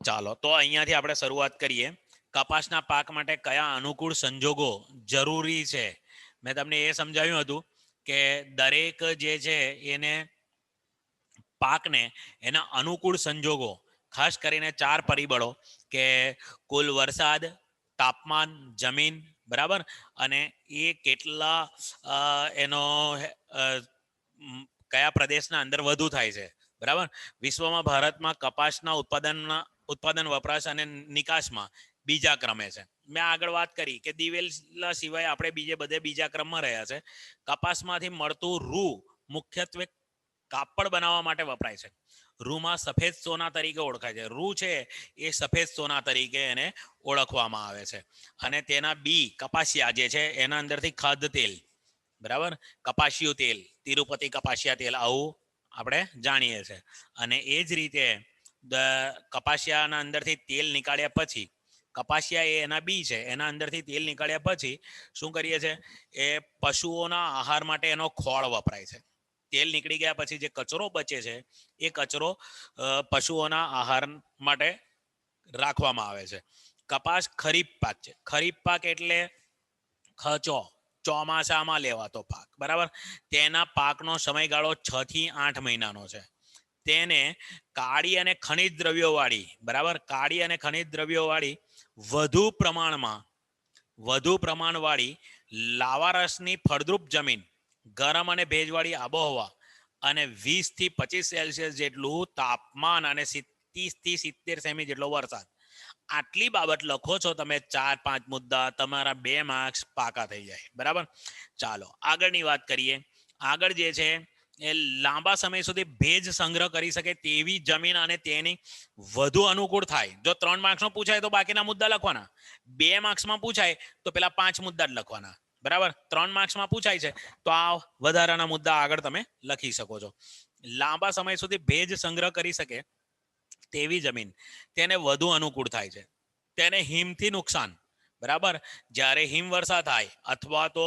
ચાલો તો અહીંયાથી આપણે શરૂઆત કરીએ. કપાસના પાક માટે કયા અનુકૂળ સંજોગો જરૂરી છે? મેં તમને એ સમજાવ્યું હતું કે દરેક જે છે એને પાકને એના અનુકૂળ સંજોગો, ખાસ કરીને 4 પરિબળો કે કુલ વરસાદ, તાપમાન, જમીન, બરાબર, અને એ કેટલા એનો કયા પ્રદેશના અંદર વધુ થાય છે, બરાબર. વિશ્વમાં ભારતમાં કપાસના ઉત્પાદન વપરાશ અને નિકાસમાં બીજા ક્રમે છે. મેં આગળ વાત કરી કે દિવેલા સિવાય આપણે બધે બીજા ક્રમમાં રહ્યા છે. કપાસમાંથી મળતું રૂ મુખ્યત્વે કાપડ બનાવવા માટે વપરાય છે. રૂમાં સફેદ સોના તરીકે ઓળખાય છે. રૂ છે એ સફેદ સોના તરીકે એને ઓળખવામાં આવે છે. અને તેના બી કપાસિયા જે છે એના અંદરથી ખાદ્ય તેલ, બરાબર, કપાસિયું તેલ, તિરુપતિ કપાસિયા તેલ, આવું આપણે જાણીએ છીએ. અને એ જ રીતે કપાસિયાના અંદરથી તેલ નીકાળ્યા પછી, કપાસિયા એ એના બી છે, એના અંદરથી તેલ નીકાળ્યા પછી શું કરીએ છીએ? એ પશુઓના આહાર માટે એનો ખોળ વપરાય છે. તેલ નીકળી ગયા પછી જે કચરો બચે છે એ કચરો પશુઓના આહાર માટે રાખવામાં આવે છે. કપાસ ખરીફ પાક છે. ખરીફ પાક એટલે ખચો, ચોમાસામાં લેવાતો પાક, બરાબર. તેના પાકનો સમયગાળો 6 થી 8 મહિનાનો છે. તેને કાળી અને ખનિજ દ્રવ્યો વાળી, બરાબર, કાળી અને ખનિજ દ્રવ્યો વાળી વધુ પ્રમાણવાળી લાવારસની ફળદ્રુપ જમીન, ગરમ અને ભેજવાળી આબોહવા અને 20 થી 25 સેલ્સિયસ જેટલું તાપમાન અને 30 થી 70 સેમી જેટલો વરસાદ. આટલી બાબત લખો છો તમે, 4-5 મુદ્દા, તમારા 2 માર્ક્સ પાકા થઈ જાય, બરાબર. ચાલો આગળની વાત કરીએ. આગળ જે છે એ લાંબા સમય સુધી ભેજ સંગ્રહ કરી શકે તેવી જમીન અને તેની વધુ અનુકૂળ થાય. જો 3 માર્ક્સમાં પૂછાય તો બાકીના મુદ્દા લખવાના. 2 માર્ક્સમાં પૂછાય તો પેલા 5 મુદ્દા જ લખવાના, બરાબર. 3 માર્ક્સમાં પૂછાય છે તો આ વધારાના મુદ્દા આગળ તમે લખી શકો છો. લાંબા સમય સુધી ભેજ સંગ્રહ કરી શકે તેવી જમીન તેને વધુ અનુકૂળ થાય છે. તેને હિમથી નુકસાન, બરાબર. જ્યારે હિમવર્ષા થાય અથવા તો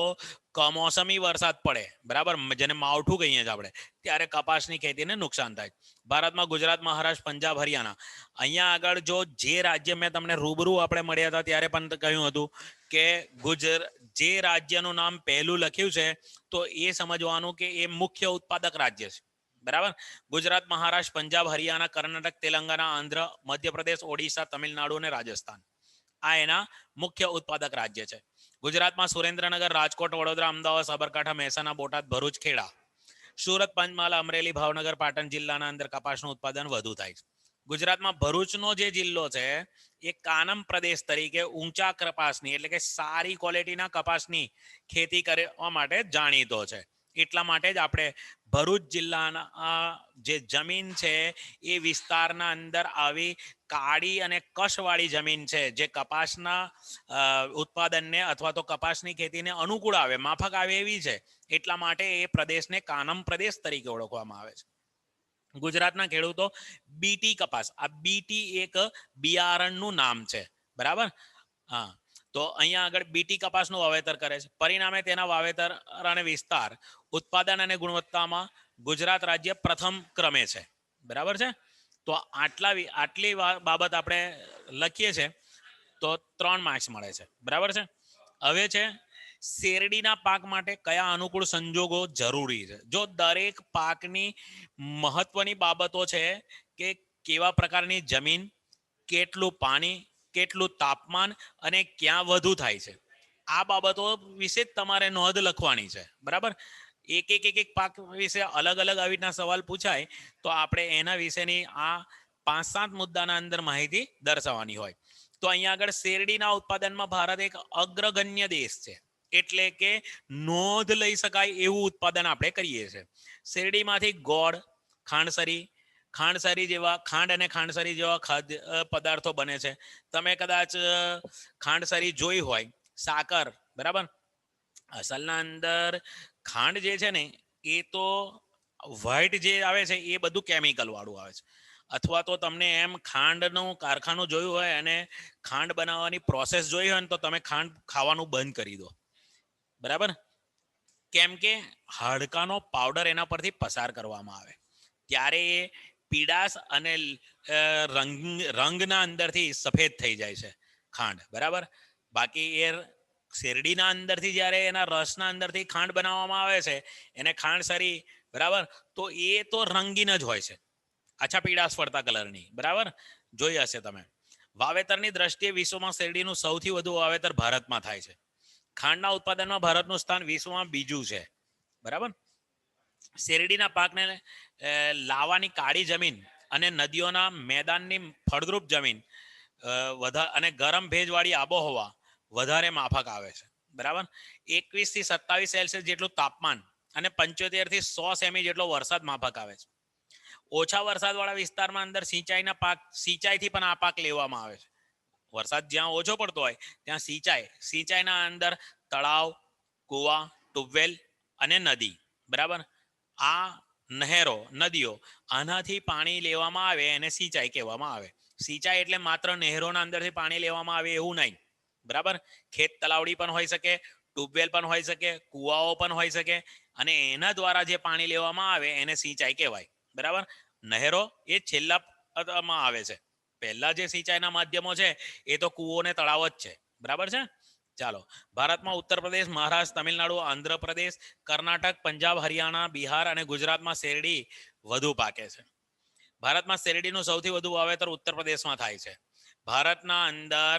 કમોસમી વરસાદ પડે, બરાબર, જેને માવઠું કહીએ છીએ આપણે, ત્યારે કપાસની ખેતીને નુકસાન થાય. ભારતમાં ગુજરાત, મહારાષ્ટ્ર, પંજાબ, હરિયાણા, અહીંયા આગળ જો જે રાજ્ય મેં તમને રૂબરૂ આપણે મળ્યા હતા ત્યારે પણ કહ્યું હતું કે જે રાજ્યનું નામ પહેલું લખ્યું છે તો એ સમજવાનું કે એ મુખ્ય ઉત્પાદક રાજ્ય છે, બરાબર. ગુજરાત, મહારાષ્ટ્ર, પંજાબ, હરિયાણા, કર્ણાટક, તેલંગાણા, આંધ્ર, મધ્યપ્રદેશ, ઓડિશા, તમિલનાડુ અને રાજસ્થાન આ એના મુખ્ય ઉત્પાદક રાજ્ય છે. ગુજરાતમાં સુરેન્દ્રનગર, રાજકોટ, વડોદરા, અમદાવાદ, સાબરકાંઠા, મહેસાણા, બોટાદ, ભરૂચ, ખેડા, સુરત, પંચમહાલ, અમરેલી, ભાવનગર, પાટણ જિલ્લાના અંદર કપાસનું ઉત્પાદન વધુ થાય છે. ગુજરાતમાં ભરૂચનો જે જિલ્લો છે એ કાનમ પ્રદેશ તરીકે ઊંચા કપાસની એટલે કે સારી ક્વોલિટીના કપાસની ખેતી કરવા માટે જાણીતો છે. એટલા માટે જ આપણે ભરૂચ જિલ્લાના જે જમીન છે એ વિસ્તારના અંદર આવી કાળી અને કશવાળી જમીન છે જે કપાસના ઉત્પાદનને અથવા તો કપાસની ખેતીને અનુકૂળ આવે, માફક આવે એવી છે. એટલા માટે એ પ્રદેશને કાનમ પ્રદેશ તરીકે ઓળખવામાં આવે છે. ગુજરાતના ખેડૂતો બીટી કપાસ, આ બીટી એક બિયારણનું નામ છે, બરાબર. હા, તો અહીંયા આગળ બીટી કપાસનું વાવેતર કરે છે. પરિણામે તેના વાવેતર અને વિસ્તાર, ઉત્પાદન અને ગુણવત્તામાં ગુજરાત રાજ્ય પ્રથમ ક્રમે છે, બરાબર છે. તો આટલી બાબત આપણે લખીએ છીએ તો 3 માર્ક્સ મળે છે, બરાબર છે. હવે છે શેરડીના પાક માટે કયા અનુકૂળ સંજોગો જરૂરી છે? જો દરેક પાકની મહત્વની બાબતો છે કે કેવા પ્રકારની જમીન, કેટલું પાણી, કેટલું તાપમાન અને ક્યાં વધુ થાય છે, આ બાબતો વિશે તમારે નોંધ લખવાની છે, બરાબર. એક પાક વિશે અલગ અલગ આવી રીતના સવાલ પૂછાય તો આપણે એના વિશેની આ 5-7 મુદ્દાના અંદર માહિતી દર્શાવવાની હોય. તો અહીંયા આગળ શેરડીના ઉત્પાદનમાં ભારત એક અગ્રગણ્ય દેશ છે, એટલે કે નોંધ લઈ શકાય એવું ઉત્પાદન આપણે કરીએ છીએ. શેરડીમાંથી ગોળ, ખાંડસરી જેવા ખાદ્ય પદાર્થો બને છે. તમે કદાચ ખાંડસરી જોઈ હોય, સાકર, બરાબર. અસલના અંદર ખાંડ જે છે ને એ તો વ્હાઈટ જે આવે છે એ બધું કેમિકલ વાળું આવે છે. અથવા તો તમને એમ ખાંડનું કારખાનું જોયું હોય અને ખાંડ બનાવવાની પ્રોસેસ જોઈ હોય ને તો તમે ખાંડ ખાવાનું બંધ કરી દો, બરાબર. કેમ કે હાડકાનો પાવડર એના પરથી પસાર કરવામાં આવે ત્યારે એ પીડાશ અને રંગના અંદરથી સફેદ થઈ જાય છે ખાંડ, બરાબર. બાકી એ શેરડીના અંદરથી જ્યારે એના રસના અંદરથી ખાંડ બનાવવામાં આવે છે, એને ખાંડ સરી, બરાબર, તો એ તો રંગીન જ હોય છે, આછા પીળાશ પડતા કલરની, બરાબર. જોઈ હશે તમે. વાવેતરની દ્રષ્ટિએ વિશ્વમાં શેરડીનું સૌથી વધુ વાવેતર ભારતમાં થાય છે. ખાંડના ઉત્પાદનમાં ભારતનું સ્થાન વિશ્વમાં બીજું છે, બરાબર. શેરડીના પાકને લાવાની કાળી જમીન અને નદીઓના મેદાનની ફળદ્રુપ જમીન અને ગરમ ભેજવાળી આબોહવા વધારે માફક આવે છે, બરાબર. 21 થી 27 સેલ્સિયસ જેટલું તાપમાન અને 75 થી 100 સેમી જેટલો વરસાદ માફક આવે છે. ઓછા વરસાદવાળા વિસ્તારમાં અંદર સિંચાઈથી પણ આ પાક લેવામાં આવે છે. વરસાદ જ્યાં ઓછો પડતો હોય ત્યાં સિંચાઈના અંદર તળાવ, કુવા, ટ્યુબવેલ અને નદી, બરાબર. આ નહેરો, નદીઓ, આનાથી પાણી લેવામાં આવે એને સિંચાઈ કહેવામાં આવે. સિંચાઈ એટલે માત્ર નહેરોના અંદરથી પાણી લેવામાં આવે એવું નહીં, બરાબર. ખેત તલાવડી પણ હોઈ શકે, ટ્યુબવેલ પણ હોઈ શકે, કુવાઓ પણ હોઈ શકે, અને એના દ્વારા જે પાણી લેવામાં આવે એને સિંચાઈ કહેવાય, બરાબર. નહેરો એ છેલ્લામાં આવે છે. પહેલા જે સિંચાઈના માધ્યમો છે એ તો કુવો ને તળાવ જ છે, બરાબર છે. ચાલો, ભારતમાં ઉત્તર પ્રદેશ, મહારાષ્ટ્ર, તમિલનાડુ, આંધ્રપ્રદેશ, કર્ણાટક, પંજાબ, હરિયાણા, બિહાર અને ગુજરાતમાં શેરડી વધુ પાકે છે. ભારતમાં શેરડીનું સૌથી વધુ વાવેતર ઉત્તર પ્રદેશમાં થાય છે. ભારતના અંદર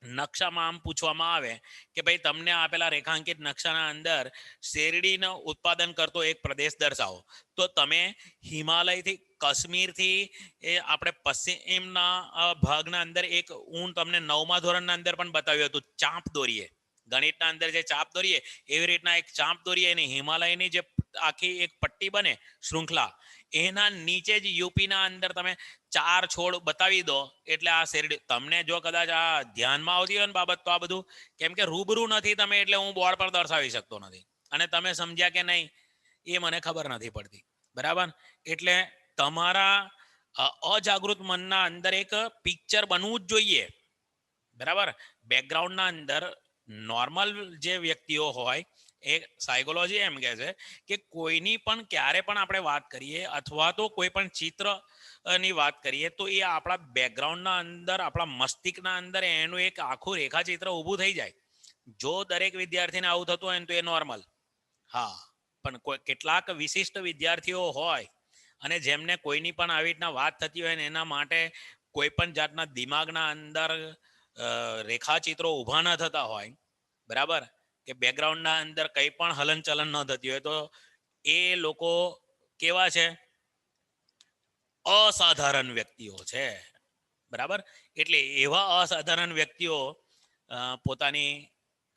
નકશામાં આમ પૂછવામાં આવે કે ભાઈ તમને આપેલા રેખાંકિત નકશાના અંદર શેરડીનું ઉત્પાદન કરતો એક પ્રદેશ દર્શાવો, તો તમે હિમાલયથી કાશ્મીરથી એ આપણે પશ્ચિમના ભાગના અંદર એક હું તમને 9મા ધોરણના અંદર પણ બતાવ્યું હતું, ચાંપ દોરીએ, ગણિતના અંદર જે ચાપ દોરીએ એવી રીતના એક ચાંપ દોરીએ અને હિમાલયની જે આખી એક પટ્ટી બને, શૃંખલા, એના નીચે જ યુપીના અંદર તમે 4 છોડ બતાવી દો એટલે આ શેરડી. તમને જો કદાચ આ ધ્યાનમાં આવતી હોય ને બાબત, તો આ બધું કેમ કે રૂબરૂ નથી તમે, એટલે હું બોર્ડ પર દર્શાવી શકતો નથી, અને તમે સમજ્યા કે નહીં એ મને ખબર નથી પડતી, બરાબર. એટલે તમારા અજાગૃત મનના અંદર એક પિક્ચર બનવું જ જોઈએ, બરાબર. બેકગ્રાઉન્ડના અંદર નોર્મલ જે વ્યક્તિઓ હોય એ સાયકોલોજી એમ કહે છે કે કોઈની પણ ક્યારે પણ આપણે વાત કરીએ અથવા તો કોઈ પણ ચિત્ર ની વાત કરીએ તો એ આપણા બેકગ્રાઉન્ડના અંદર, આપણા મસ્તિષ્કના અંદર એનું એક આખું રેખાચિત્ર ઊભું થઈ જાય. જો દરેક વિદ્યાર્થીને આવું થતું હોય ને તો એ નોર્મલ, હા. પણ કેટલાક વિશિષ્ટ વિદ્યાર્થીઓ હોય અને જેમને કોઈની પણ આવી રીતના વાત થતી હોય ને એના માટે કોઈ પણ જાતના દિમાગના અંદર રેખાચિત્રો ઊભા ન થતા હોય, બરાબર, કે બેકગ્રાઉન્ડના અંદર કંઈ પણ હલનચલન ન થતી હોય, તો એ લોકો કેવા છે? અસાધારણ વ્યક્તિઓ છે, બરાબર. એટલે એવા અસાધારણ વ્યક્તિઓ પોતાની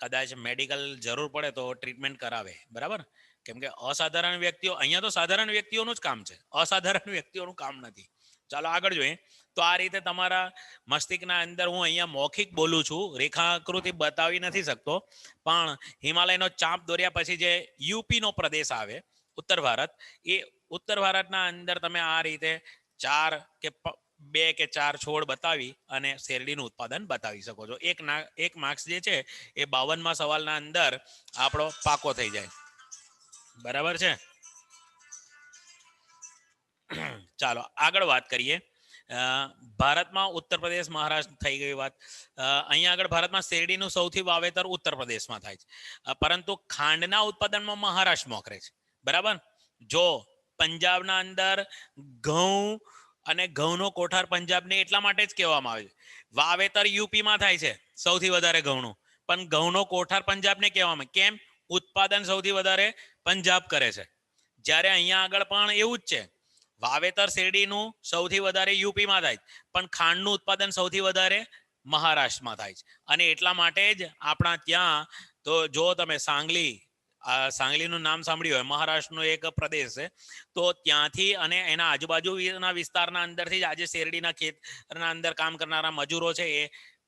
કદાચ મેડિકલ જરૂર પડે તો ટ્રીટમેન્ટ કરાવે, બરાબર. કેમ કે અસાધારણ વ્યક્તિઓ, અહીંયા તો સાધારણ વ્યક્તિઓનું જ કામ છે, અસાધારણ વ્યક્તિઓનું કામ નથી. ચાલો આગળ જોઈએ. તો આ રીતે તમારા મસ્તિષ્કના અંદર હું અહીંયા મૌખિક બોલું છું, રેખાકૃતિ બતાવી નથી શકતો, પણ હિમાલયનો ચાંપ દોર્યા પછી જે યુપીનો પ્રદેશ આવે, ઉત્તર ભારત, એ ઉત્તર ભારતના અંદર તમે આ રીતે 4 કે 2 કે 4 છોડ બતાવી અને શેરડીનું ઉત્પાદન બતાવી શકો છો. એક માર્ક્સ જે છે એ 52મા સવાલના અંદર આપણો પાકો થઈ જાય, બરાબર છે. ચાલો આગળ વાત કરીએ. ભારતમાં ઉત્તર પ્રદેશ, મહારાષ્ટ્ર થઈ ગઈ વાત. અહીંયા આગળ ભારતમાં શેરડીનું સૌથી વાવેતર ઉત્તર પ્રદેશમાં થાય છે, પરંતુ ખાંડના ઉત્પાદનમાં મહારાષ્ટ્ર મોખરે છે, બરાબર. જો પંજાબના અંદર ઘઉં અને ઘઉંનો કોઠાર પંજાબને એટલા માટે જ કહેવામાં આવે છે, વાવેતર યુપીમાં થાય છે સૌથી વધારે ઘઉંનું, પણ ઘઉંનો કોઠાર પંજાબને કહેવામાં, કેમ? ઉત્પાદન સૌથી વધારે પંજાબ કરે છે. જ્યારે અહીંયા આગળ પણ એવું જ છે, વાવેતર શેરડીનું સૌથી વધારે યુપીમાં થાય, પણ ખાંડનું ઉત્પાદન સૌથી વધારે મહારાષ્ટ્રમાં થાય છે. અને એટલા માટે જ આપણા ત્યાં તો જો તમે સાંગલીનું નામ સાંભળ્યું હોય, મહારાષ્ટ્રનો એક પ્રદેશ છે, તો ત્યાંથી અને એના આજુબાજુના વિસ્તારના અંદરથી જ આજે શેરડીના ખેતરના અંદર કામ કરનારા મજૂરો છે એ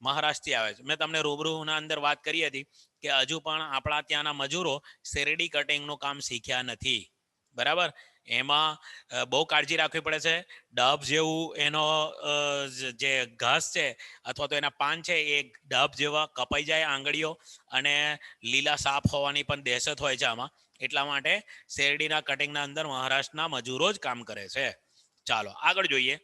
મહારાષ્ટ્રથી આવે છે. મેં તમને રૂબરૂના અંદર વાત કરી હતી કે હજુ પણ આપણા ત્યાંના મજૂરો શેરડી કટિંગનું કામ શીખ્યા નથી, બરાબર. એમાં બહુ કાળજી રાખવી પડે છે. ડબ જેવું એનો જે ઘાસ છે અથવા તો એના પાન છે એ ડબ જેવા કપાઈ જાય આંગળીઓ, અને લીલા સાપ હોવાની પણ દહેશત હોય છે આમાં. એટલા માટે શેરડીના કટિંગના અંદર મહારાષ્ટ્રના મજૂરો જ કામ કરે છે. ચાલો આગળ જોઈએ.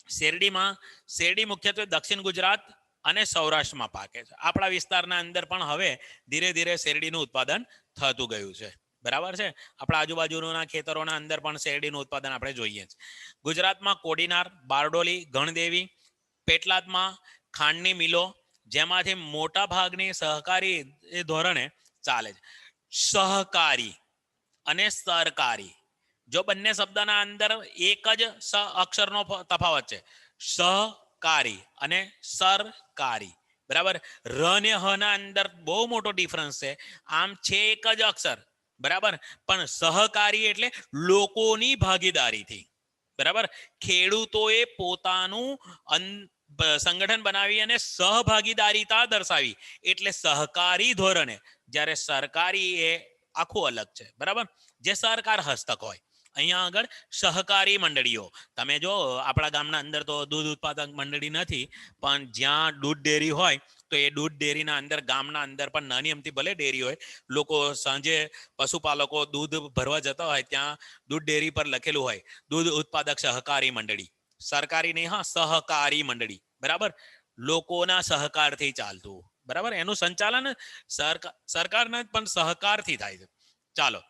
શેરડી મુખ્યત્વે દક્ષિણ ગુજરાત અને સૌરાષ્ટ્રમાં પાકે છે. આપણા વિસ્તારના અંદર પણ હવે ધીરે ધીરે શેરડીનું ઉત્પાદન થતું ગયું છે. બરાબર છે. આપણા આજુબાજુના ખેતરોના અંદર પણ શેરડીનું ઉત્પાદન આપણે જોઈએ છે. ગુજરાતમાં કોડીનાર, બારડોલી, ગણદેવી, પેટલાદમાં ખાંડની મિલો, જેમાંથી મોટા ભાગની સહકારી ધોરણે ચાલે છે. સહકારી અને સરકારી, જો બંને શબ્દના અંદર એક જ અક્ષરનો તફાવત છે, સહકારી અને સરકારી. બરાબર. ર ને હ ના અંદર બહુ મોટો ડિફરન્સ છે. આમ છે એક જ અક્ષર, બરાબર, પણ સહકારી એટલે લોકોની ભાગીદારીથી. બરાબર. ખેડૂતોએ પોતાનું સંગઠન બનાવી અને સહભાગીદારીતા દર્શાવી એટલે સહકારી ધોરણે, જ્યારે સરકારી એ આખું અલગ છે. બરાબર. જે સરકાર હસ્તક હોય. અહીંયા આગળ સહકારી મંડળીઓ, તમે જો આપણા ગામના અંદર તો દૂધ ઉત્પાદક મંડળી નથી, પણ જ્યાં દૂધ ડેરી હોય તો એ દૂધ ડેરીના અંદર ગામના અંદર પણ નાની અમથી ભલે ડેરી હોય, લોકો સાંજે પશુપાલકો દૂધ ભરવા જતા હોય ત્યાં દૂધ ડેરી પર લખેલું હોય દૂધ ઉત્પાદક સહકારી મંડળી. સરકારી નહીં, હા, સહકારી મંડળી. બરાબર. લોકોના સહકારથી ચાલતું. બરાબર. એનું સંચાલન સરકારના પણ સહકારથી થાય છે. ચાલો,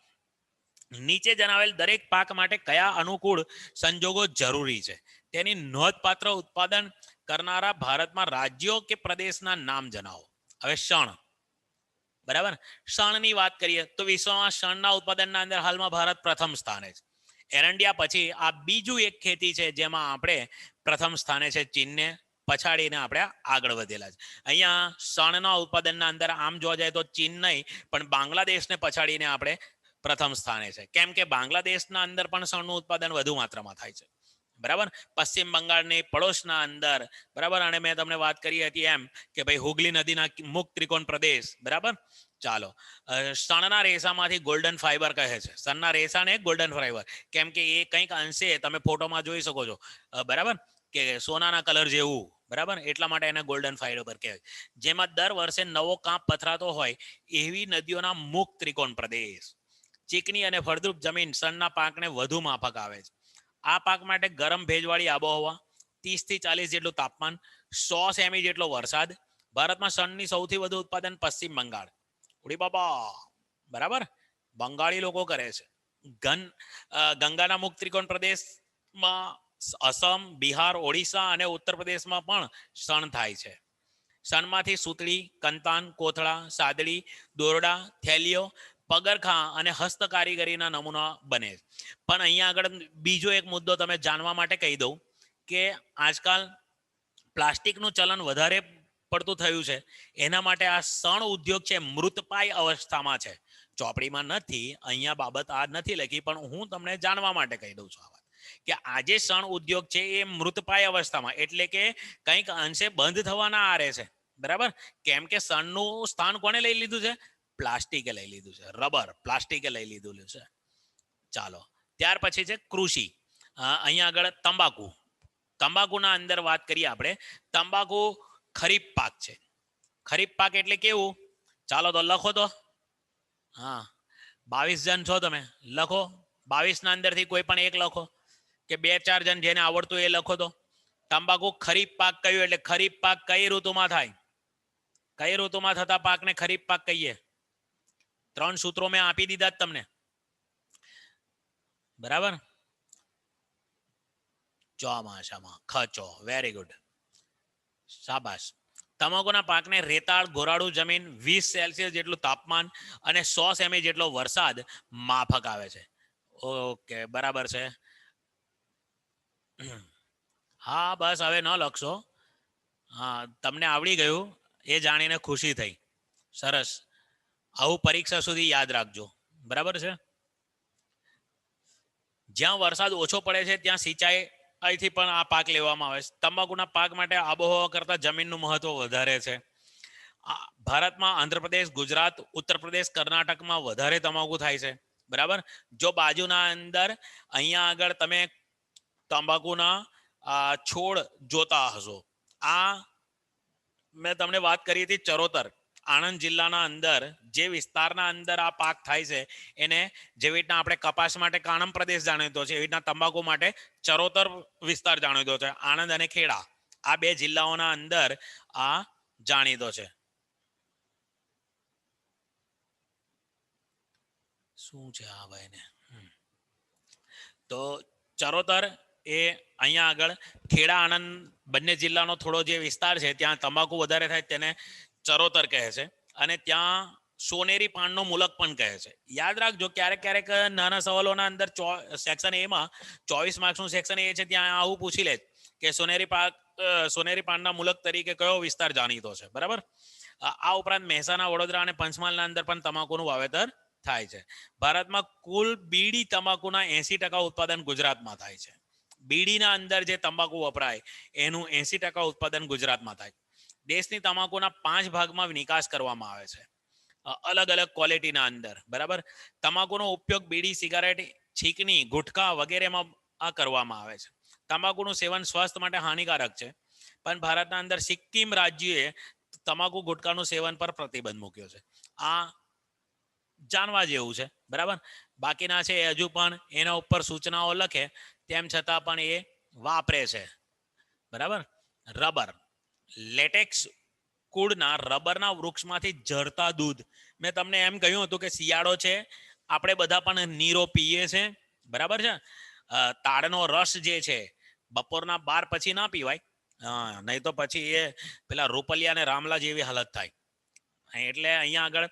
નીચે જણાવેલ દરેક પાક માટે કયા અનુકૂળ સંજોગો જરૂરી છે તેની નોંધપાત્ર ઉત્પાદન કરનારા ભારતમાં રાજ્યો કે પ્રદેશના નામ જણાવો. હવે શણ. બરાબર. શણની વાત કરીએ તો વિશ્વમાં શણના ઉત્પાદનના અંદર હાલમાં ભારત પ્રથમ સ્થાને છે. એરંડિયા પછી આ બીજું એક ખેતી છે જેમાં આપણે પ્રથમ સ્થાને છે. ચીનને પછાડીને આપણે આગળ વધેલા છે. અહીંયા શણના ઉત્પાદનના અંદર આમ જોવા જાય તો ચીન નહીં પણ બાંગ્લાદેશને પછાડીને આપણે પ્રથમ સ્થાને છે. કેમ કે બાંગ્લાદેશના અંદર પણ શણનું ઉત્પાદન વધુ માત્રામાં થાય છે. બરાબર. પશ્ચિમ બંગાળની પડોશના અંદર. બરાબર. અને મેં તમને વાત કરી હતી એમ કે ભાઈ હુગલી નદીના મુક્ત ત્રિકોણ પ્રદેશ. બરાબર. ચાલો, શણના રેસામાંથી ગોલ્ડન ફાઈબર કહે છે. શણના રેસાને ગોલ્ડન ફાઈબર, કેમ કે એ કંઈક અંશે તમે ફોટોમાં જોઈ શકો છો. બરાબર, કે સોનાના કલર જેવું. બરાબર. એટલા માટે એને ગોલ્ડન ફાઈબર કહેવાય. જેમાં દર વર્ષે નવો કાંપ પથરાતો હોય એવી નદીઓના મુક્ત ત્રિકોણ પ્રદેશ. ચીકણી અને ફળદ્રુપ જમીન શણના પાકને વધુ માફક આવે છે. આ પાક માટે ગરમ ભેજવાળી આબોહવા, 30 થી 40 જેટલું તાપમાન, 100 સેમી જેટલો વરસાદ. ભારતમાં શણની સૌથી વધુ ઉત્પાદન પશ્ચિમ બંગાળ. ઉડી બાબા. બરાબર. બંગાળી લોકો કરે છે. ગંગાના મુક્ત ત્રિકોણ પ્રદેશમાં અસમ, બિહાર, ઓડિશા અને ઉત્તર પ્રદેશમાં પણ શણ થાય છે. શણમાંથી સૂતળી, કંતાન, કોથળા, સાદડી, દોરડા, થેલીઓ, પગરખા અને હસ્તકારીગરીના નમૂના બને. પણ અહીંયા આગળ બીજો એક મુદ્દો તમે જાણવા માટે કહી દઉં કે આજકાલ પ્લાસ્ટિકનું ચલન વધારે પડતું થયું છે. એના માટે આ શણ ઉદ્યોગ છે મૃતપાય અવસ્થામાં છે. ચોપડીમાં નથી, અહીંયા બાબત આ નથી લખી, પણ હું તમને જાણવા માટે કહી દઉં છું આ વાત કે આજે શણ ઉદ્યોગ છે એ મૃતપાય અવસ્થામાં, એટલે કે કંઈક અંશે બંધ થવાના આરે છે. બરાબર. કેમ કે શણનું સ્થાન કોને લઈ લીધું છે? પ્લાસ્ટિકે લઈ લીધું છે. રબર પ્લાસ્ટિકે લઈ લીધું છે. ચાલો, ત્યાર પછી છે કૃષિ. અહીંયા આગળ તંબાકુ. તંબાકુના અંદર વાત કરીએ આપણે. તંબાકુ ખરીફ પાક છે. ખરીફ પાક એટલે કેવું? ચાલો તો લખો તો. હા, 22 જણ છો તમે, લખો. 22 ના અંદરથી કોઈ પણ એક લખો, કે 2-4 જણ જેને આવડતું એ લખો તો. તંબાકુ ખરીફ પાક કયું? એટલે ખરીફ પાક કઈ ઋતુમાં થાય? કઈ ઋતુમાં થતા પાકને ખરીફ પાક કહીએ? 3 સૂત્રો મેં આપી દીધા તમને. બરાબર. ચોમાસામાં. ખચો. વેરી ગુડ, શાબાશ. તમાકુના પાકને રેતાળ, ગોરાડું જમીન, 20 સેલ્સિયસ જેટલું તાપમાન અને 100 સેમી જેટલો વરસાદ માફક આવે છે. ઓકે, બરાબર છે. હા, બસ હવે ન લખશો. હા, તમને આવડી ગયું એ જાણીને ખુશી થઈ. સરસ. આવું પરીક્ષા સુધી યાદ રાખજો. બરાબર છે. જ્યાં વરસાદ ઓછો પડે છે ત્યાં સિંચાઈ અહીંથી પણ આ પાક લેવામાં આવે છે. તંબાકુના પાક માટે આબોહવા કરતા જમીનનું મહત્વ વધારે છે. ભારતમાં આંધ્રપ્રદેશ, ગુજરાત, ઉત્તર પ્રદેશ, કર્ણાટકમાં વધારે તમાકુ થાય છે. બરાબર. જો બાજુના અંદર અહીંયા આગળ તમે તંબાકુના છોડ જોતા હશો. આ મેં તમને વાત કરી હતી ચરોતર. આણંદ જિલ્લાના અંદર જે વિસ્તારના અંદર આ પાક થાય છે એને જેવી રીતના આપણે કપાસ માટે કાણમ પ્રદેશ જાણીતો છે, એવી રીતના તંબાકુ માટે ચરોતર વિસ્તાર જાણીતો છે. આણંદ અને ખેડા આ બે જિલ્લાઓના અંદર આ જાણીતો છે. શું છે આ ભાઈને? તો ચરોતર એ અહીંયા આગળ ખેડા આણંદ બંને જિલ્લાનો થોડો જે વિસ્તાર છે ત્યાં તંબાકુ વધારે થાય તેને ચરોતર કહે છે. અને ત્યાં સોનેરી પાનનો મુલક પણ કહે છે. યાદ રાખજો, ક્યારેક ક્યારેક નાના સવાલોના અંદર સેક્શન એમાં 24 માર્ક્સનું સેક્શન એ છે, ત્યાં આવું પૂછી લે કે સોનેરી પાનના મુલક તરીકે કયો વિસ્તાર જાણીતો છે. બરાબર. આ ઉપરાંત મહેસાણા, વડોદરા અને પંચમહાલના અંદર પણ તમાકુનું વાવેતર થાય છે. ભારતમાં કુલ બીડી તમાકુના 80% ઉત્પાદન ગુજરાતમાં થાય છે. બીડીના અંદર જે તંબાકુ વપરાય એનું 80% ઉત્પાદન ગુજરાતમાં થાય. દેશની તમાકુના 5 ભાગમાં નિકાસ કરવામાં આવે છે, અલગ અલગ ક્વોલિટીના અંદર. બરાબર. તમાકુનો ઉપયોગ બીડી, સિગારેટ, છીકણી, ગુટખા વગેરેમાં આ કરવામાં આવે છે. તમાકુનું સેવન સ્વાસ્થ્ય માટે હાનિકારક છે, પણ ભારતના અંદર સિક્કિમ રાજ્યએ તમાકુ ગુટખાનું સેવન પર પ્રતિબંધ મૂક્યો છે. આ જાણવા જેવું છે. બરાબર. બાકીના છે હજુ પણ એના ઉપર સૂચનાઓ લખે, તેમ છતાં પણ એ વાપરે છે. બરાબર. રબર, લેટેક્સ કુળના રબરના વૃક્ષમાંથી ઝરતા દૂધ. મેં તમને એમ કહ્યું હતું કે શિયાળો છે, આપણે બધા પણ નીરો પીએ છે. બરાબર છે. તાડનો રસ જે છે બપોરના 12 પછી ના પીવાય, નહીં તો પછી એ પેલા રૂપલિયા અને રામલા જેવી હાલત થાય. એટલે અહીંયા આગળ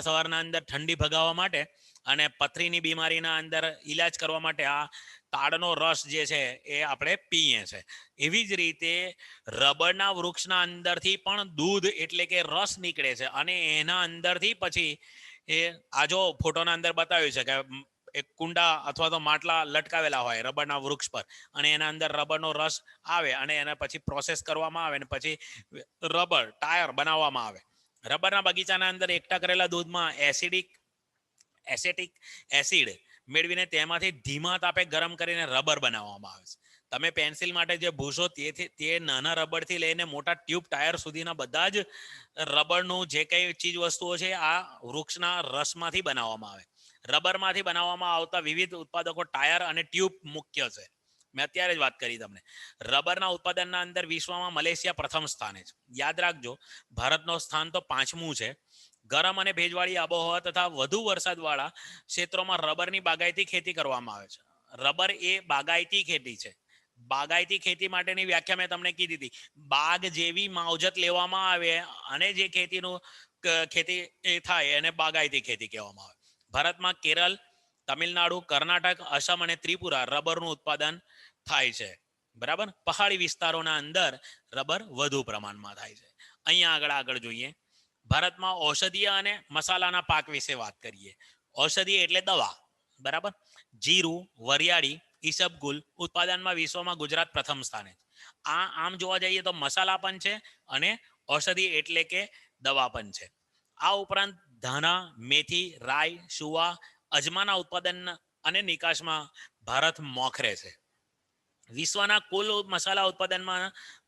સવારના અંદર ઠંડી ભગાવવા માટે અને પથરીની બીમારીના અંદર ઈલાજ કરવા માટે આ તાડનો રસ જે છે એ આપણે પીએ છે. એવી જ રીતે રબરના વૃક્ષના અંદરથી પણ દૂધ એટલે કે રસ નીકળે છે, અને એના અંદરથી પછી એ આ જો ફોટોના અંદર બતાવ્યું છે કે એક કુંડા અથવા તો માટલા લટકાવેલા હોય રબરના વૃક્ષ પર, અને એના અંદર રબરનો રસ આવે અને એને પછી પ્રોસેસ કરવામાં આવે અને પછી રબર ટાયર બનાવવામાં આવે. રબરના બગીચાના અંદર એકઠા કરેલા દૂધમાં એસેટિક એસિડ મેળવીને તેમાંથી ધીમા તાપે ગરમ કરીને રબર બનાવવામાં આવે છે. તમે પેન્સિલ માટે જે ભૂસો તે નાના રબરથી લઈને મોટા ટ્યુબ ટાયર સુધીના બધા જ રબરનું જે કઈ ચીજ વસ્તુઓ છે આ વૃક્ષના રસમાંથી બનાવવામાં આવે. રબરમાંથી બનાવવામાં આવતા વિવિધ ઉત્પાદકો ટાયર અને ટ્યુબ મુખ્ય છે. મેં અત્યારે જ વાત કરી તમને. રબરના ઉત્પાદનના અંદર વિશ્વમાં મલેશિયા પ્રથમ સ્થાને છે. યાદ રાખજો, ભારતનું સ્થાન તો 5મું છે. ગરમ અને ભેજવાળી આબોહવા તથા વધુ વરસાદવાળા ક્ષેત્રોમાં રબરની બાગાયતી ખેતી કરવામાં આવે છે. રબર એ બાગાયતી ખેતી છે. બાગાયતી ખેતી માટેની વ્યાખ્યા મેં તમને કીધી હતી. બાગ જેવી માવજત લેવામાં આવે અને જે ખેતી થાય એને બાગાયતી ખેતી કહેવામાં આવે. ભારતમાં કેરળ, તમિલનાડુ, કર્ણાટક, આસામ અને ત્રિપુરા રબરનું ઉત્પાદન થાય છે. બરાબર. પહાડી વિસ્તારોના અંદર રબર વધુ પ્રમાણમાં થાય છે. અહીંયા આગળ જોઈએ, ભારતમાં ઔષધીય અને મસાલાના પાક વિશે વાત કરીએ. ઔષધીય એટલે દવા. બરાબર. જીરું, વરિયાળી, ઈસબગુલ ઉત્પાદનમાં વિશ્વમાં ગુજરાત પ્રથમ સ્થાને. આમ જોવા જઈએ તો મસાલા પણ છે અને ઔષધિ એટલે કે દવા પણ છે. આ ઉપરાંત ધાના, મેથી, રાઈ, સુવા, અજમાના ઉત્પાદન અને નિકાસમાં ભારત મોખરે છે. વિશ્વના કુલ મસાલા ઉત્પાદનમાં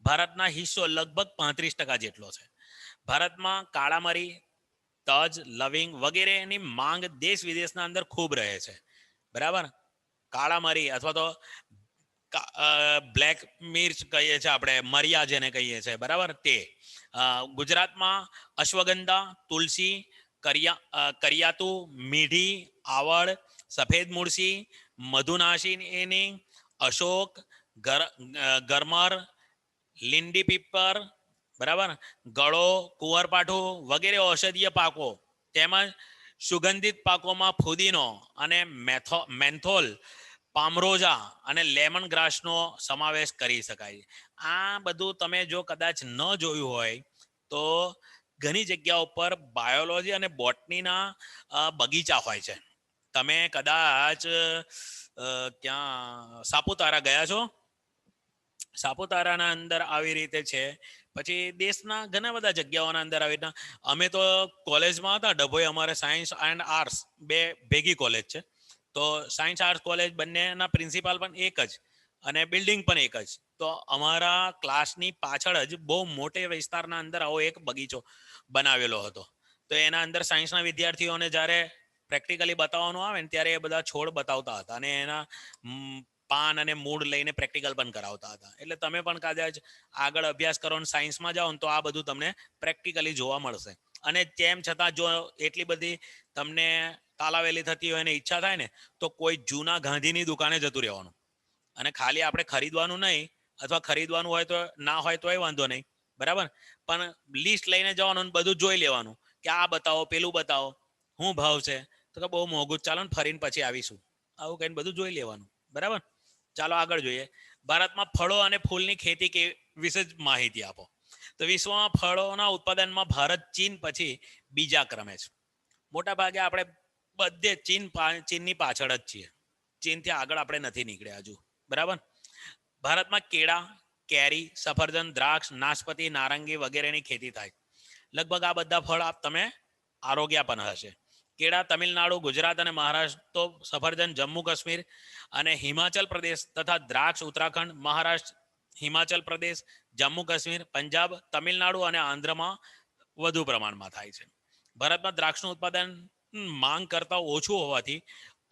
ભારતના હિસ્સો લગભગ 35% જેટલો છે. ભારતમાં કાળા મરી, તજ, લવિંગ વગેરેની માંગ દેશ વિદેશના અંદર ખૂબ રહે છે. બરાબર. કાળા મરી અથવા તો બ્લેક મિર્ચ કહીએ છીએ આપણે, મરિયા જેને કહીએ છીએ. બરાબર. તે ગુજરાતમાં અશ્વગંધા, તુલસી, કરિયાતુ, મીઠી, આવડ, સફેદ મુળસી, મધુનાશિની, અશોક, ગરમર, લીંડી પીપર, બરાબર, ગળો, કુંવરપાઠું વગેરે ઔષધીય પાકો તેમજ સુગંધિત પાકોમાં ફુદીનો અને મેન્થોલ, પામરોજા અને લેમન ગ્રાસનો સમાવેશ કરી શકાય. આ બધું તમે જો કદાચ ન જોયું હોય તો ઘણી જગ્યા ઉપર બાયોલોજી અને બોટનીના બગીચા હોય છે. તમે કદાચ ક્યાં સાપુતારા ગયા છો? સાપુતારાના અંદર આવી રીતે છે. પછી દેશના ઘણા બધા જગ્યાઓના અંદર આવી રીતના. અમે તો કોલેજમાં હતા ડભોઈ, અમારે સાયન્સ એન્ડ આર્ટ્સ બે ભેગી કોલેજ છે. તો સાયન્સ આર્ટ્સ કોલેજ બંનેના પ્રિન્સિપાલ પણ એક જ અને બિલ્ડિંગ પણ એક જ. તો અમારા ક્લાસની પાછળ જ બહુ મોટે વિસ્તારના અંદર આવો એક બગીચો બનાવેલો હતો. તો એના અંદર સાયન્સના વિદ્યાર્થીઓને જ્યારે પ્રેક્ટિકલી બતાવવાનું આવે ને ત્યારે એ બધા છોડ બતાવતા હતા અને એના પાન અને મૂળ લઈને પ્રેક્ટિકલ પણ કરાવતા હતા. એટલે તમે પણ કદાચ આગળ અભ્યાસ કરો ને સાયન્સમાં જાઓ ને તો આ બધું તમને પ્રેક્ટિકલી જોવા મળશે. અને તેમ છતાં જો એટલી બધી તમને તાલાવેલી થતી હોય અને ઈચ્છા થાય ને તો કોઈ જૂના ગાંધીની દુકાને જતું રહેવાનું. અને ખાલી આપણે ખરીદવાનું નહીં, અથવા ખરીદવાનું હોય તો ના હોય તોય વાંધો નહીં, બરાબર, પણ લિસ્ટ લઈને જવાનું, બધું જોઈ લેવાનું કે આ બતાવો, પેલું બતાવો, શું ભાવ છે, તો કે બહુ મોંઘું, ચાલો ને ફરીને પછી આવીશું, આવું કહીને બધું જોઈ લેવાનું, બરાબર. ચાલો આગળ જોઈએ. ભારતમાં ફળો અને ફૂલની ખેતી કે વિશે જ માહિતી આપો. તો વિશ્વમાં ફળોના ઉત્પાદનમાં ભારત ચીન પછી બીજા ક્રમે છે. મોટા ભાગે આપણે બધે ચીનની પાછળ જ છીએ. ચીનથી આગળ આપણે નથી નીકળ્યા હજુ, બરાબર. ભારતમાં કેળા, કેરી, સફરજન, દ્રાક્ષ, નાશપતી, નારંગી વગેરેની ખેતી થાય. લગભગ આ બધા ફળ તમે આરોગ્યા પણ હશે. કેળા તમિલનાડુ, ગુજરાત અને મહારાષ્ટ્ર, તો સફરજન જમ્મુ કાશ્મીર અને હિમાચલ પ્રદેશ તથા દ્રાક્ષ ઉત્તરાખંડ, મહારાષ્ટ્ર, હિમાચલ પ્રદેશ, જમ્મુ કાશ્મીર, પંજાબ, તમિલનાડુ અને આંધ્રમાં વધુ પ્રમાણમાં થાય છે. ભારતમાં દ્રાક્ષનું ઉત્પાદન માંગ કરતા ઓછું હોવાથી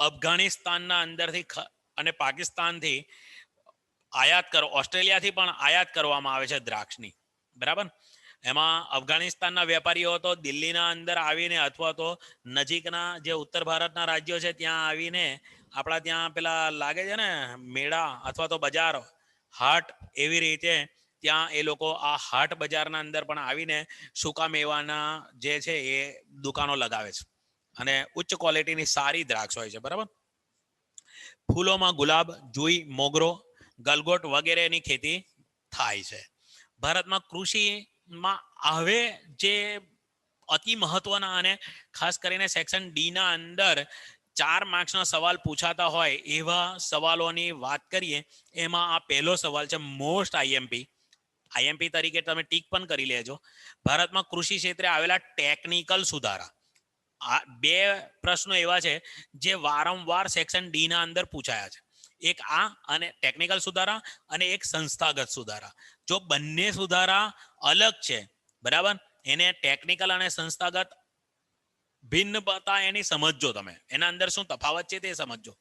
અફઘાનિસ્તાનના અંદરથી અને પાકિસ્તાનથી આયાત કરો, ઓસ્ટ્રેલિયાથી પણ આયાત કરવામાં આવે છે દ્રાક્ષની, બરાબર. એમાં અફઘાનિસ્તાનના વેપારીઓ તો દિલ્હીના અંદર આવીને અથવા તો નજીકના જે ઉત્તર ભારતના રાજ્યો છે ત્યાં આવીને આપણા ત્યાં પેલા લાગે છે ને મેળા અથવા તો બજાર, હાટ, એવી રીતે ત્યાં એ લોકો આ હાટ બજારના અંદર પણ આવીને સૂકા મેવાના જે છે એ દુકાનો લગાવે છે અને ઉચ્ચ ક્વોલિટીની સારી દ્રાક્ષ હોય છે, બરાબર. ફૂલોમાં ગુલાબ, જુઈ, મોગરો, ગલગોટ વગેરેની ખેતી થાય છે. ભારતમાં કૃષિમાં હવે જે અતિ મહત્વના અને ખાસ કરીને સેક્શન ડી ના અંદર 4 માર્ક્સના સવાલ પૂછાતા હોય એવા સવાલોની વાત કરીએ. એમાં આ પહેલો સવાલ છે મોસ્ટ આઈએમપી તરીકે તમે ટીક પણ કરી લેજો. ભારતમાં કૃષિ ક્ષેત્રે આવેલા ટેકનિકલ સુધારા. આ 2 પ્રશ્નો એવા છે જે વારંવાર સેક્શન ડી ના અંદર પૂછાયા છે. એક આ અને ટેકનિકલ સુધારા, અને એક સંસ્થાગત સુધારા. જો બંને સુધારા અલગ છે, બરાબર, એને ટેકનિકલ અને સંસ્થાગત ભિન્નતા એની સમજો, તમે એના અંદર શું તફાવત છે તે સમજો.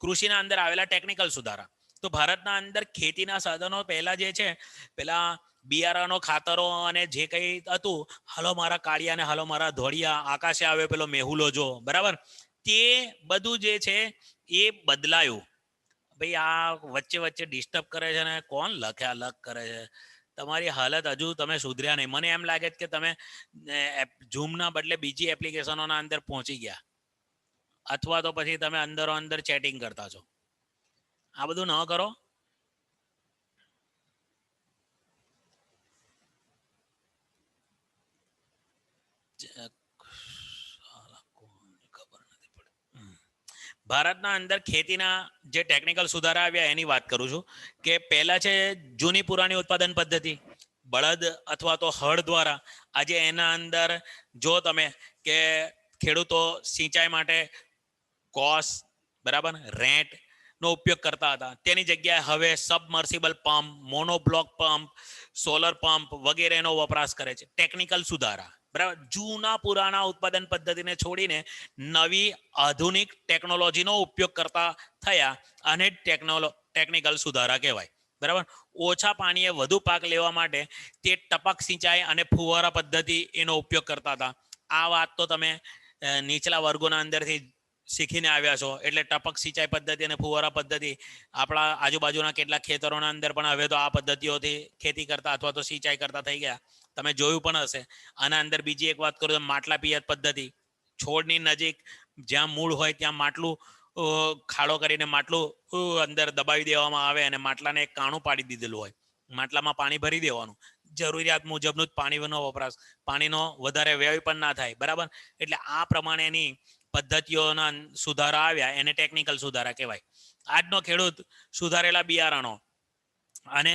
કૃષિના અંદર આવેલા ટેકનિકલ સુધારા. તો ભારતના અંદર ખેતીના સાધનો પહેલા જે છે, પેલા બિયારણો, ખાતરો અને જે કંઈ હતું, હાલો મારા કાળિયા ને હાલો મારા ધોળિયા, આકાશે આવે પેલો મેહુલો જો, બરાબર, તે બધું જે છે એ બદલાયું. ભાઈ આ વચ્ચે વચ્ચે ડિસ્ટર્બ કરે છે ને કોણ લખ કરે છે? તમારી હાલત હજુ તમે સુધર્યા નહીં. મને એમ લાગે છે કે તમે ઝૂમના બદલે બીજી એપ્લિકેશનોના અંદર પહોંચી ગયા, અથવા તો પછી તમે અંદરો અંદર ચેટિંગ કરતા છો. આ બધું ન કરો. ભારતના અંદર ખેતીના જે ટેકનિકલ સુધારા આવ્યા એની વાત કરું છું. કે પહેલા છે જૂની પુરાણી ઉત્પાદન પદ્ધતિ, બળદ અથવા તો હળ દ્વારા. આજે એના અંદર જો તમે કે ખેડૂતો સિંચાઈ માટે કોસ, બરાબર, રેન્ટ નો ઉપયોગ કરતા હતા, તેની જગ્યાએ હવે submersible pump, monoblock pump, solar pump વગેરેનો વપરાશ કરે છે. ટેકનિકલ સુધારા, બરાબર. જૂના પુરાણા ઉત્પાદન પદ્ધતિને છોડીને નવી આધુનિક ટેકનોલોજીનો ઉપયોગ કરતા થયા, અને ટેકનિકલ સુધારા કહેવાય, બરાબર. ઓછા પાણીએ વધુ પાક લેવા માટે તે ટપક સિંચાઈ અને ફુવારા પદ્ધતિ એનો ઉપયોગ કરતા હતા. આ વાત તો તમે નીચલા વર્ગોના અંદરથી શીખીને આવ્યા છો. એટલે ટપક સિંચાઈ પદ્ધતિ અને ફુવારા પદ્ધતિ આપણા આજુબાજુના કેટલાક ખેતરોના અંદર પણ હવે તો આ પદ્ધતિઓથી ખેતી કરતા અથવા તો સિંચાઈ કરતા થઈ ગયા. તમે જોયું પણ હશે. આના અંદર બીજી એક વાત કરું તો માટલા પિયત પદ્ધતિ. છોડની નજીક જ્યાં મૂળ હોય ત્યાં માટલું ખાડો કરીને માટલું અંદર દબાવી દેવામાં આવે અને માટલાને એક કાણું પાડી દીધેલું હોય. માટલામાં પાણી ભરી દેવાનું, જરૂરિયાત મુજબનું જ પાણીનો વપરાશ, પાણીનો વધારે વ્યય પણ ના થાય, બરાબર. એટલે આ પ્રમાણેની પદ્ધતિઓના સુધારા આવ્યા, એને ટેકનિકલ સુધારા કહેવાય. આજનો ખેડૂત સુધારેલા બિયારણો અને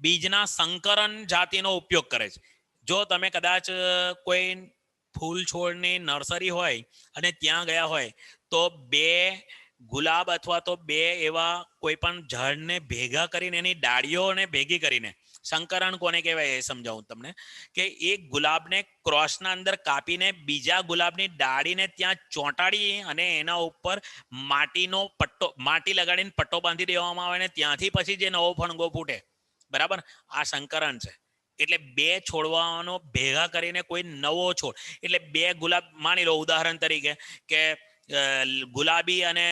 બીજના સંકરણ જાતિનો ઉપયોગ કરે છે. જો તમે કદાચ કોઈ ફૂલ છોડની નર્સરી હોય અને ત્યાં ગયા હોય તો 2 ગુલાબ અથવા તો બે એવા કોઈ પણ ઝાડને ભેગા કરીને એની ડાળીઓને ભેગી કરીને, સંકરણ કોને કહેવાય એ સમજાવું તમને, કે એક ગુલાબને ક્રોસના અંદર કાપીને બીજા ગુલાબની ડાળીને ત્યાં ચોંટાડી અને એના ઉપર માટી લગાડીને પટ્ટો બાંધી દેવામાં આવે ને ત્યાંથી પછી જે નવો ફણગો ફૂટે, બરાબર, આ સંકરણ છે. એટલે બે છોડવાનો ભેગા કરીને કોઈ નવો છોડ, એટલે બે ગુલાબ માની લો ઉદાહરણ તરીકે કે ગુલાબી અને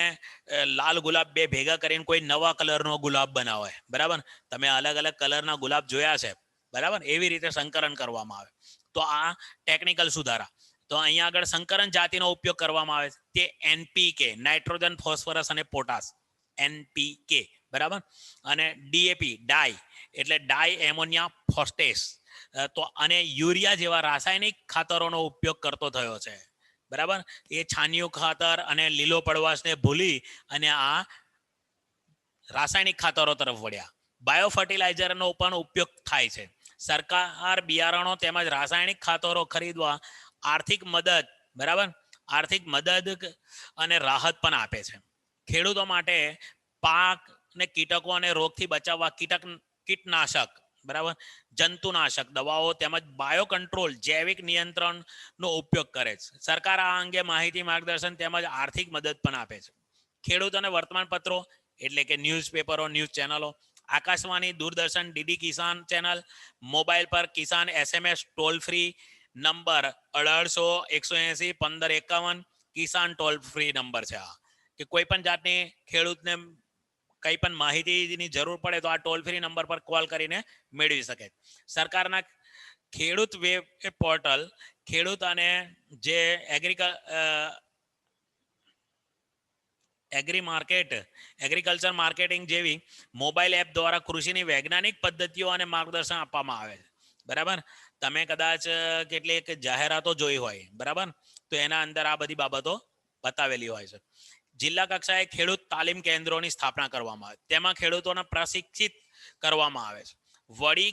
લાલ ગુલાબ બે ભેગા કરીને કોઈ નવા કલરનો ગુલાબ બનાવે, બરાબર, તમે અલગ અલગ કલરના ગુલાબ જોયા છે, બરાબર, એવી રીતે સંકરણ કરવામાં આવે. તો આ ટેકનિકલ સુધારા. તો અહીંયા આગળ સંકરણ જાતિનો ઉપયોગ કરવામાં આવે તે એનપીકે, નાઇટ્રોજન, ફોસ્ફરસ અને પોટાશ, એનપીકે, બરાબર, અને ડીએપી, ડાઈ એટલે ડાઈ એમોનિયા ફોસ્ફેટ, તો અને યુરિયા જેવા રાસાયણિક ખાતરોનો ઉપયોગ કરતો થયો છે, બરાબર. એ છાણિયું ખાતર અને લીલો પડવાશને ભૂલી અને આ રાસાયણિક ખાતરો તરફ વળ્યા. બાયો ફર્ટિલાઇઝરનો પણ ઉપયોગ થાય છે. સરકાર બિયારણો તેમજ રાસાયણિક ખાતરો ખરીદવા આર્થિક મદદ, બરાબર, આર્થિક મદદ અને રાહત પણ આપે છે. ખેડૂતો માટે પાક ને કીટકો અને રોગથી બચાવવા કીટનાશક, બરાબર, જંતુનાશક દવાઓ તેમજ બાયો કંટ્રોલ, જૈવિક નિયંત્રણનો ઉપયોગ કરે છે. સરકાર આ અંગે માહિતી, માર્ગદર્શન તેમજ આર્થિક મદદ પણ આપે છે. ખેડૂતોને વર્તમાન પત્રો એટલે કે ન્યૂઝપેપરો, ન્યૂઝ ચેનલો, આકાશવાણી, દૂરદર્શન, ડીડી કિસાન ચેનલ, મોબાઈલ પર કિસાન SMS ટોલ ફ્રી નંબર 1800 180 1551 કિસાન ટોલ ફ્રી નંબર છે. આ કે કોઈ પણ જાતની ખેડૂતને કંઈ પણ માહિતીની જરૂર પડે તો આ ટોલ ફ્રી નંબર પર કોલ કરીને મેળવી શકે. સરકારના ખેડૂત વેબ પોર્ટલ, ખેડૂત અને જે એગ્રીકલ્ચર માર્કેટિંગ જેવી મોબાઈલ એપ દ્વારા કૃષિની વૈજ્ઞાનિક પદ્ધતિઓ અને માર્ગદર્શન આપવામાં આવે છે, બરાબર. તમે કદાચ કેટલીક જાહેરાતો જોઈ હોય, બરાબર, તો એના અંદર આ બધી બાબતો બતાવેલી હોય છે. જિલ્લા કક્ષાએ ખેડૂત તાલીમ કેન્દ્રોની સ્થાપના કરવામાં આવે, તેમાં ખેડૂતોને પ્રશિક્ષિત કરવામાં આવે છે. વળી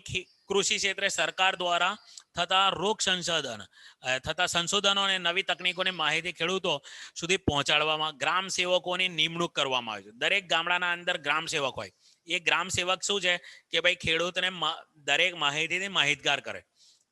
કૃષિ ક્ષેત્રે સરકાર દ્વારા થતા સંશોધનો અને નવી તકનીકોની માહિતી ખેડૂતો સુધી પહોંચાડવામાં ગ્રામ સેવકોની નિમણૂક કરવામાં આવે છે. દરેક ગામડાના અંદર ગ્રામ સેવક હોય. એ ગ્રામ સેવક શું છે કે ભાઈ ખેડૂતને દરેક માહિતીથી માહિતગાર કરે.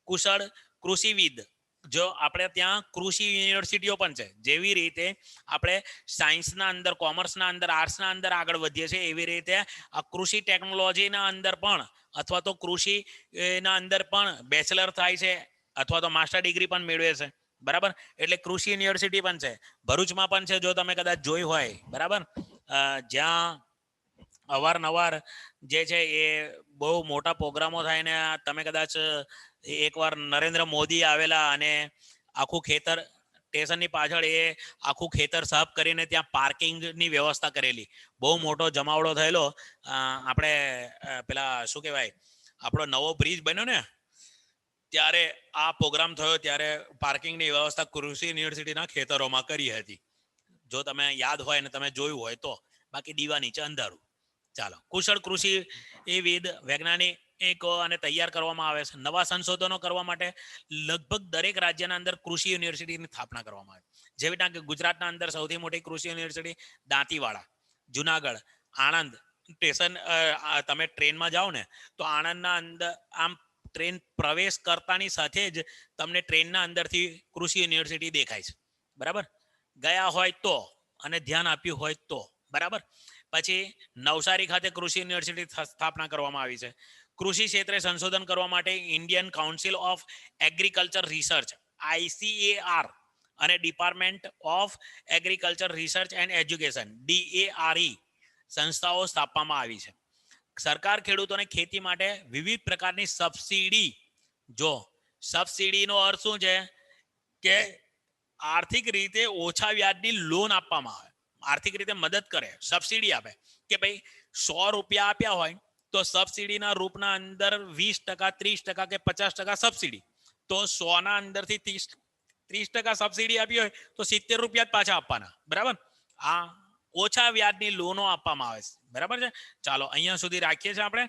કુશળ કૃષિવિદ, જો આપણે ત્યાં કૃષિ યુનિવર્સિટીઓ પણ છે. જેવી રીતે આપણે સાયન્સના અંદર, કોમર્સના અંદર, આર્ટ્સના અંદર આગળ વધીએ છીએ, એવી રીતે આ કૃષિ ટેકનોલોજીના અંદર પણ અથવા તો કૃષિના અંદર પણ બેચલર થાય છે અથવા તો માસ્ટર ડિગ્રી પણ મેળવે છે, બરાબર. એટલે કૃષિ યુનિવર્સિટી પણ છે, ભરૂચમાં પણ છે, જો તમે કદાચ જોઈ હોય, બરાબર. જ્યાં અવારનવાર જે છે એ બહુ મોટા પ્રોગ્રામો થાય ને તમે કદાચ એકવાર નરેન્દ્ર મોદી આવેલા અને આખું ખેતર સ્ટેશનની પાછળ એ આખું ખેતર સાફ કરીને ત્યાં પાર્કિંગની વ્યવસ્થા કરેલી, બહુ મોટો જમાવડો થયેલો. આપણે પેલા શું કહેવાય, આપણો નવો બ્રિજ બન્યો ને ત્યારે આ પ્રોગ્રામ થયો, ત્યારે પાર્કિંગની વ્યવસ્થા કૃષિ યુનિવર્સિટીના ખેતરોમાં કરી હતી. જો તમે યાદ હોય ને તમે જોયું હોય તો, બાકી દીવા નીચે અંધારું. ચાલો, કુશળ કૃષિવિદ, વૈજ્ઞાનિકો અને તૈયાર કરવામાં આવે છે. નવા સંશોધનો કરવા માટે લગભગ દરેક રાજ્યના અંદર કૃષિ યુનિવર્સિટીની સ્થાપના કરવામાં આવે. જેવી કે ગુજરાતના અંદર સૌથી મોટી કૃષિ યુનિવર્સિટી દાંતીવાડા, જુનાગઢ, આણંદ સ્ટેશન. તમે ટ્રેનમાં જાઓ ને તો આણંદના અંદર આમ ટ્રેન પ્રવેશ કરતાની સાથે જ તમને ટ્રેનના અંદરથી કૃષિ યુનિવર્સિટી દેખાય છે, બરાબર. ગયા હોય તો અને ધ્યાન આપ્યું હોય તો, બરાબર. પછી નવસારી ખાતે કૃષિ યુનિવર્સિટી સ્થાપના કરવામાં આવી છે. કૃષિ ક્ષેત્રે સંશોધન કરવા માટે Indian council of agriculture research, ICAR, અને department of agriculture research and education, DARE સંસ્થાઓ સ્થાપવામાં આવી છે. સરકાર ખેડૂતોને ખેતી માટે વિવિધ પ્રકારની સબસિડી, જો સબસિડીનો અર્થ શું છે કે આર્થિક રીતે ઓછા વ્યાજની લોન આપવામાં આવે, આર્થિક રીતે મદદ કરે, સબસિડી આપે. કે ભાઈ 100 રૂપિયા આપ્યા હોય તો સબસિડીના રૂપના અંદર 20%, 30% કે 50% સબસિડી, તો 100 ના અંદરથી 30% સબસિડી આપી હોય તો 70 રૂપિયા જ પાછા આપવાના, બરાબર. આ ઓછા વ્યાજની લોનો આપવામાં આવે છે, બરાબર છે. ચાલો, અહીંયા સુધી રાખીએ છીએ આપણે.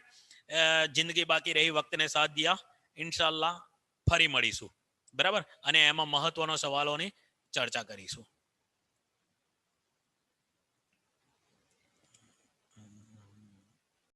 જિંદગી બાકી રહી વક્તને સાથ દિયા, ઇન્શાલ્લાહ ફરી મળીશું, બરાબર. અને એમાં મહત્વનો સવાલોની ચર્ચા કરીશું.